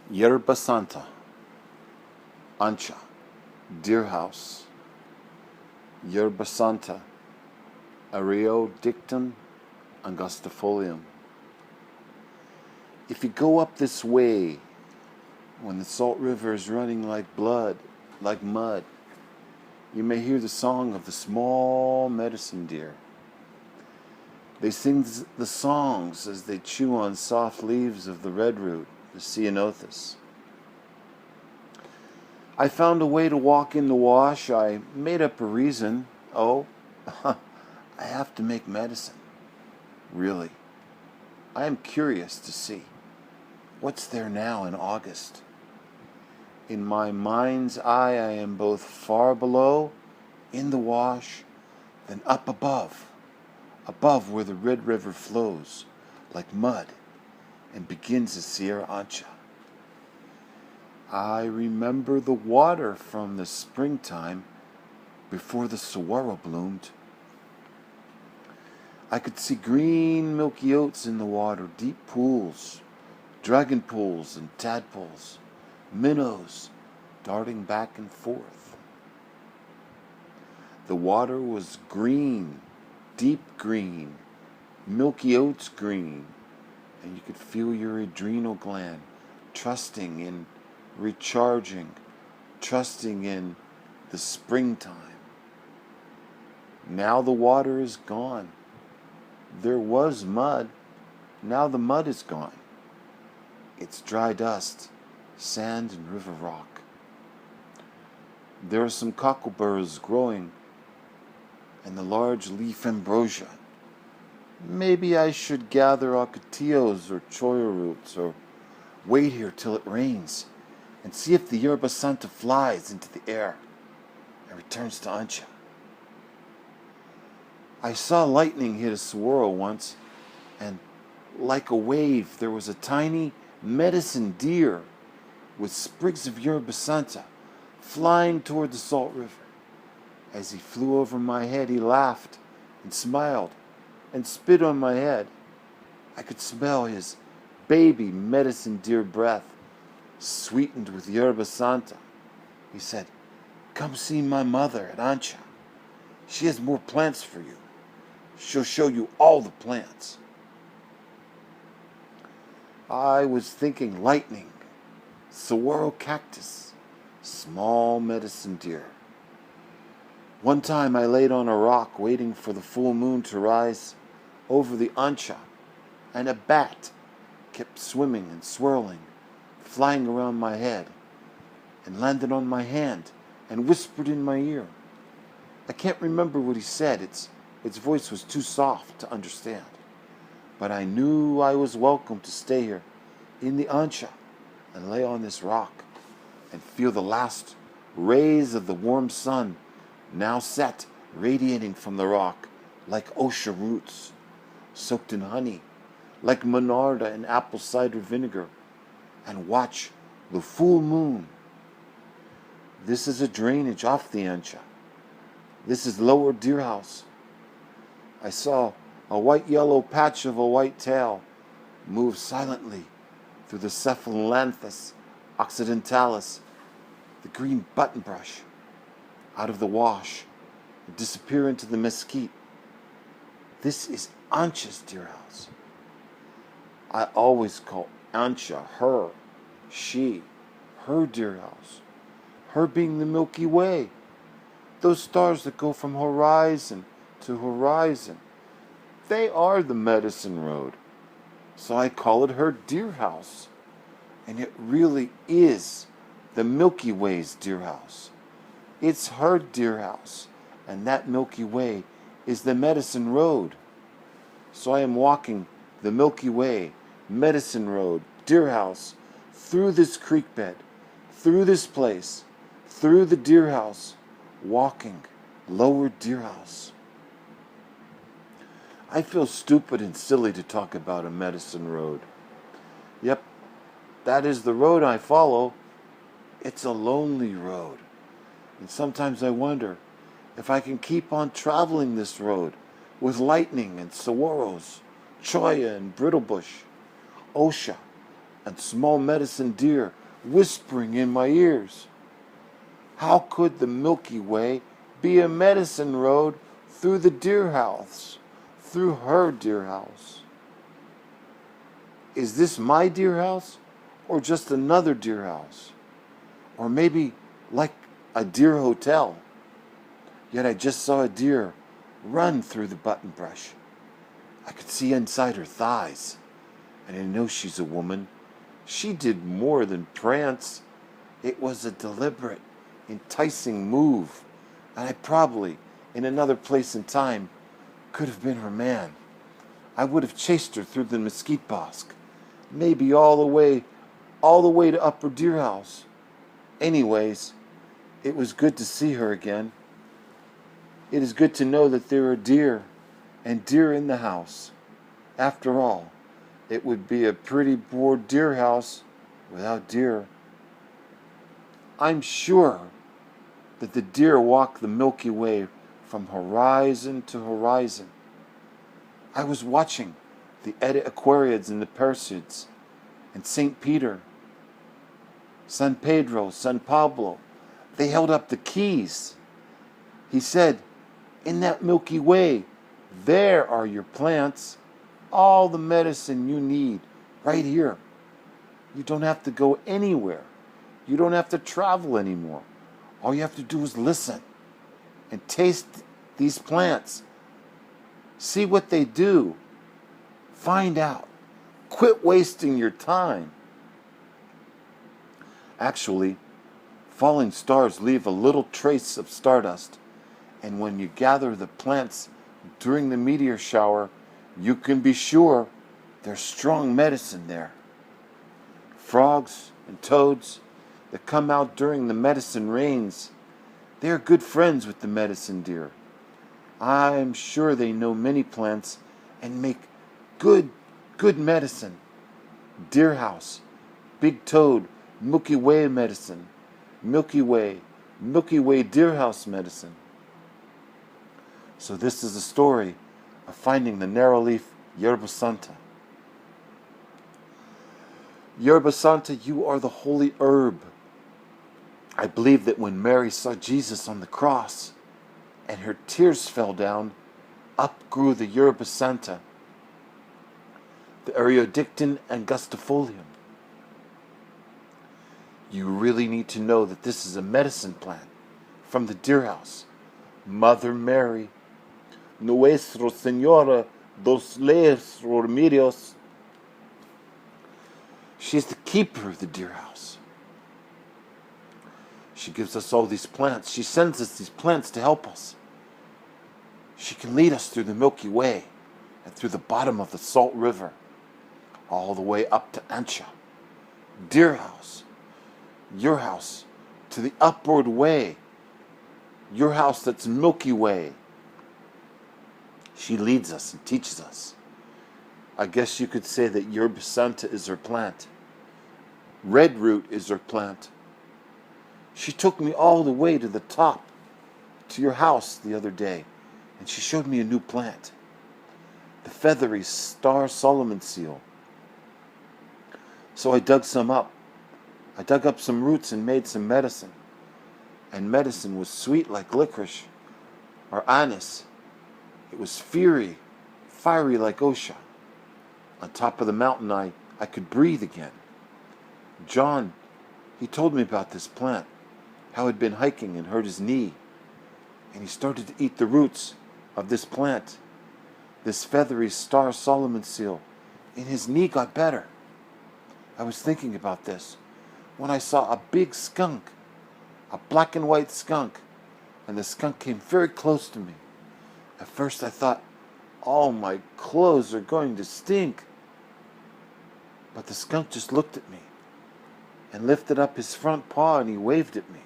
Yerba Santa, Ancha, Deer House, Yerba Santa, eriodictyon, angustifolium. If you go up this way, when the salt river is running like blood, like mud, you may hear the song of the small medicine deer. They sing the songs as they chew on soft leaves of the redroot, the Cephalanthus. I found a way to walk in the wash. I made up a reason. Oh, I have to make medicine. Really. I am curious to see what's there now in August. In my mind's eye, I am both far below, in the wash, than up above where the Red River flows like mud and begins the Sierra Ancha. I remember the water from the springtime before the saguaro bloomed. I could see green milky oats in the water, deep pools, dragonflys and tadpoles, minnows darting back and forth. The water was green, deep green, milky oats green, and you could feel your adrenal gland trusting in recharging, trusting in the springtime. Now the water is gone. There was mud. Now the mud is gone. It's dry dust, sand, and river rock. There are some cockleburrs growing and the large leaf ambrosia. Maybe I should gather ocotillos or cholla roots, or wait here till it rains and see if the Yerba Santa flies into the air and returns to Ancha. I saw lightning hit a saguaro once, and like a wave, there was a tiny medicine deer with sprigs of Yerba Santa flying toward the salt river. As he flew over my head, he laughed and smiled and spit on my head. I could smell his baby medicine deer breath, sweetened with Yerba Santa. He said, "Come see my mother at Ancha. She has more plants for you. She'll show you all the plants." I was thinking lightning, saguaro cactus, small medicine deer. One time I laid on a rock waiting for the full moon to rise over the Ancha, and a bat kept swimming and swirling, flying around my head, and landed on my hand and whispered in my ear. I can't remember what he said. Its voice was too soft to understand. But I knew I was welcome to stay here in the Ancha and lay on this rock and feel the last rays of the warm sun now set radiating from the rock like osha roots, soaked in honey, like monarda and apple cider vinegar, and watch the full moon. This is a drainage off the Ancha. This is Lower Deer House. I saw a white-yellow patch of a white tail move silently through the Cephalanthus, occidentalis, the green button brush, out of the wash, and disappear into the mesquite. This is Ancha's deer house. I always call Ancha her, she, her deer house, her being the Milky Way, those stars that go from horizon to horizon. They are the medicine road. So I call it her deer house. And it really is the Milky Way's deer house. It's her deer house. And that Milky Way is the medicine road. So I am walking the Milky Way, medicine road, deer house, through this creek bed, through this place, through the deer house, walking Lower Deer House. I feel stupid and silly to talk about a medicine road. Yep, that is the road I follow. It's a lonely road. And sometimes I wonder if I can keep on traveling this road with lightning and saguaros, cholla and brittlebush, osha, and small medicine deer whispering in my ears. How could the Milky Way be a medicine road through the deer house, through her deer house? Is this my deer house, or just another deer house? Or maybe like a deer hotel? Yet I just saw a deer run through the button brush. I could see inside her thighs, and I know she's a woman. She did more than prance. It was a deliberate, enticing move, and I probably, in another place and time, could have been her man. I would have chased her through the mesquite bosque, maybe all the way to Upper Deer House. Anyways, it was good to see her again. It is good to know that there are deer and deer in the house. After all, it would be a pretty bored deer house without deer. I'm sure that the deer walk the Milky Way from horizon to horizon. I was watching the Aquariids and the Perseids, and St. Peter, San Pedro, San Pablo. They held up the keys. He said, in that Milky Way, there are your plants, all the medicine you need, right here. You don't have to go anywhere. You don't have to travel anymore. All you have to do is listen and taste these plants. See what they do. Find out. Quit wasting your time. Actually, falling stars leave a little trace of stardust, and when you gather the plants during the meteor shower, you can be sure there's strong medicine there. Frogs and toads that come out during the medicine rains, they are good friends with the medicine deer. I'm sure they know many plants and make good medicine. Deer house, big toad, Milky Way medicine, Milky Way deer house medicine. So this is a story of finding the narrow leaf Yerba Santa. Yerba Santa, you are the holy herb. I believe that when Mary saw Jesus on the cross and her tears fell down, up grew the Yerba Santa, the eriodictyon angustifolium. You really need to know that this is a medicine plant from the deer house. Mother Mary, Nuestra Señora dos los Remedios. She's the keeper of the deer house. She gives us all these plants. She sends us these plants to help us. She can lead us through the Milky Way and through the bottom of the Salt River, all the way up to Ancha. Deer house. Your house, to the upward way. Your house that's Milky Way. She leads us and teaches us. I guess you could say that Yerba Santa is her plant. Red root is her plant. She took me all the way to the top, to your house the other day, and she showed me a new plant. The feathery star Solomon seal. So I dug some up. I dug up some roots and made some medicine. And medicine was sweet like licorice or anise. It was fiery like OSHA. On top of the mountain, I could breathe again. John, he told me about this plant, how he'd been hiking and hurt his knee. And he started to eat the roots of this plant, this feathery star Solomon seal, and his knee got better. I was thinking about this when I saw a big skunk, a black and white skunk, and the skunk came very close to me. At first I thought, all my clothes are going to stink. But the skunk just looked at me and lifted up his front paw and he waved at me.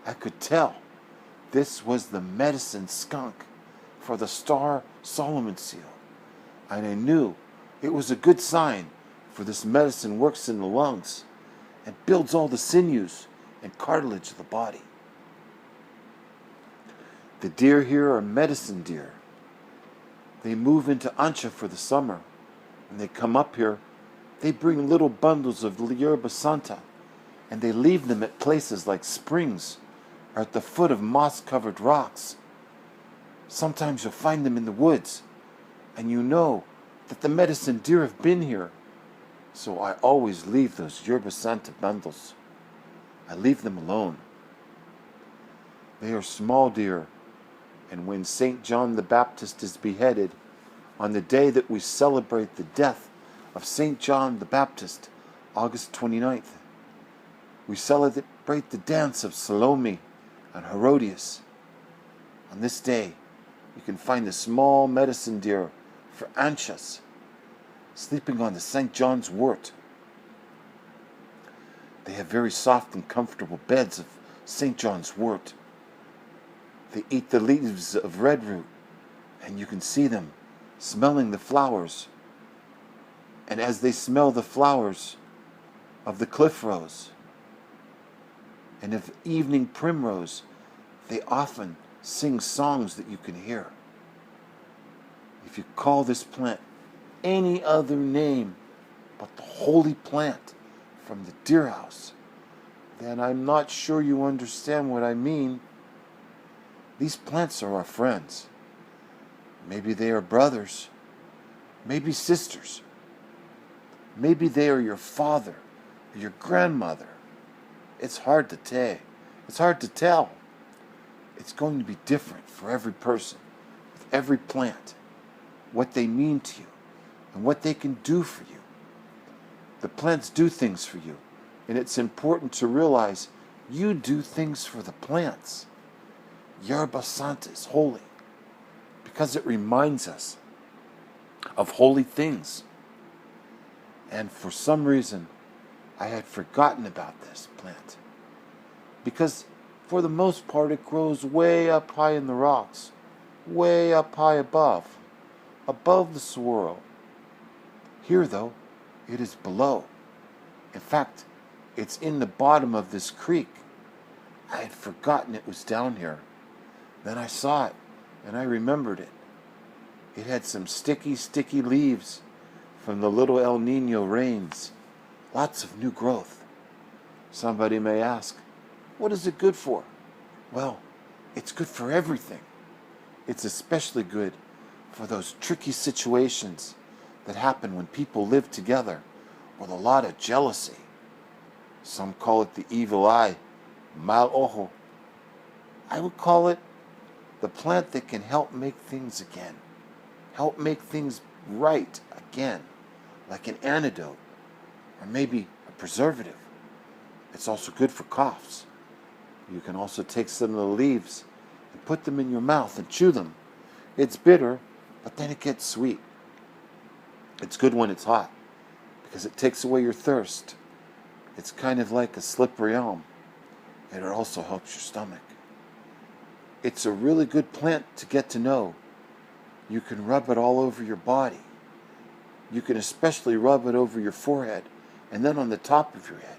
I could tell this was the medicine skunk for the star Solomon seal. And I knew it was a good sign, for this medicine works in the lungs and builds all the sinews and cartilage of the body. The deer here are medicine deer. They move into Ancha for the summer, and they come up here They bring little bundles of Yerba Santa, and they leave them at places like springs or at the foot of moss-covered rocks. Sometimes you'll find them in the woods, and you know that the medicine deer have been here. So I always leave those Yerba Santa bundles. I leave them alone. They are small deer, and when St. John the Baptist is beheaded, on the day that we celebrate the death of St. John the Baptist, August 29th, we celebrate the dance of Salome and Herodias. On this day, you can find the small medicine deer for Anchas sleeping on the St. John's wort. They have very soft and comfortable beds of St. John's wort. They eat the leaves of red root, and you can see them smelling the flowers. And as they smell the flowers of the cliff rose and of evening primrose, they often sing songs that you can hear. If you call this plant any other name but the holy plant from the deer house, then I'm not sure you understand what I mean. These plants are our friends. Maybe they are brothers, maybe sisters. Maybe they are your father or your grandmother. It's hard to tell. It's going to be different for every person, with every plant, what they mean to you, and what they can do for you. The plants do things for you, and it's important to realize you do things for the plants. Yerba Santa is holy because it reminds us of holy things. And for some reason, I had forgotten about this plant, because for the most part it grows way up high in the rocks, way up high above the swirl. Here, though, it is below. In fact, it's in the bottom of this creek. I had forgotten it was down here. Then I saw it, and I remembered it. It had some sticky leaves from the little El Nino rains. Lots of new growth. Somebody may ask, what is it good for? Well, it's good for everything. It's especially good for those tricky situations that happen when people live together with a lot of jealousy. Some call it the evil eye, mal ojo. I would call it the plant that can help make things again, help make things right again, like an antidote, or maybe a preservative. It's also good for coughs. You can also take some of the leaves and put them in your mouth and chew them. It's bitter, but then it gets sweet. It's good when it's hot, because it takes away your thirst. It's kind of like a slippery elm, and it also helps your stomach. It's a really good plant to get to know. You can rub it all over your body. You can especially rub it over your forehead and then on the top of your head.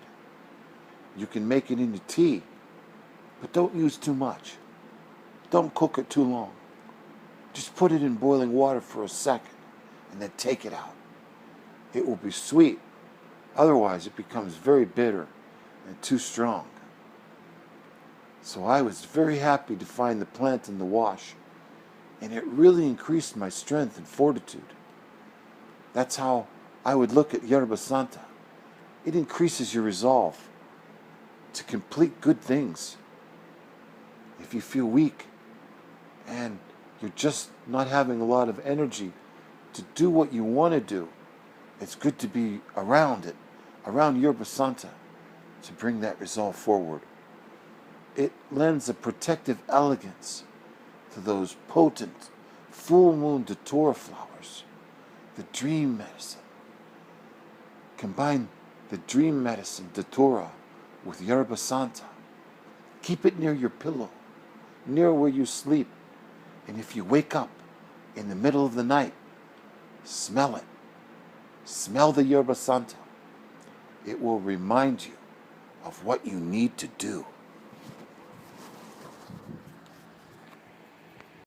You can make it into tea, but don't use too much. Don't cook it too long. Just put it in boiling water for a second and then take it out. It will be sweet. Otherwise, it becomes very bitter and too strong. So I was very happy to find the plant in the wash, and it really increased my strength and fortitude. That's how I would look at Yerba Santa. It increases your resolve to complete good things. If you feel weak and you're just not having a lot of energy to do what you want to do, it's good to be around it, around Yerba Santa, to bring that resolve forward. It lends a protective elegance to those potent full moon datura flowers, the dream medicine. Combine the dream medicine datura with Yerba Santa. Keep it near your pillow, near where you sleep. And if you wake up in the middle of the night, smell it. Smell the Yerba Santa. It will remind you of what you need to do.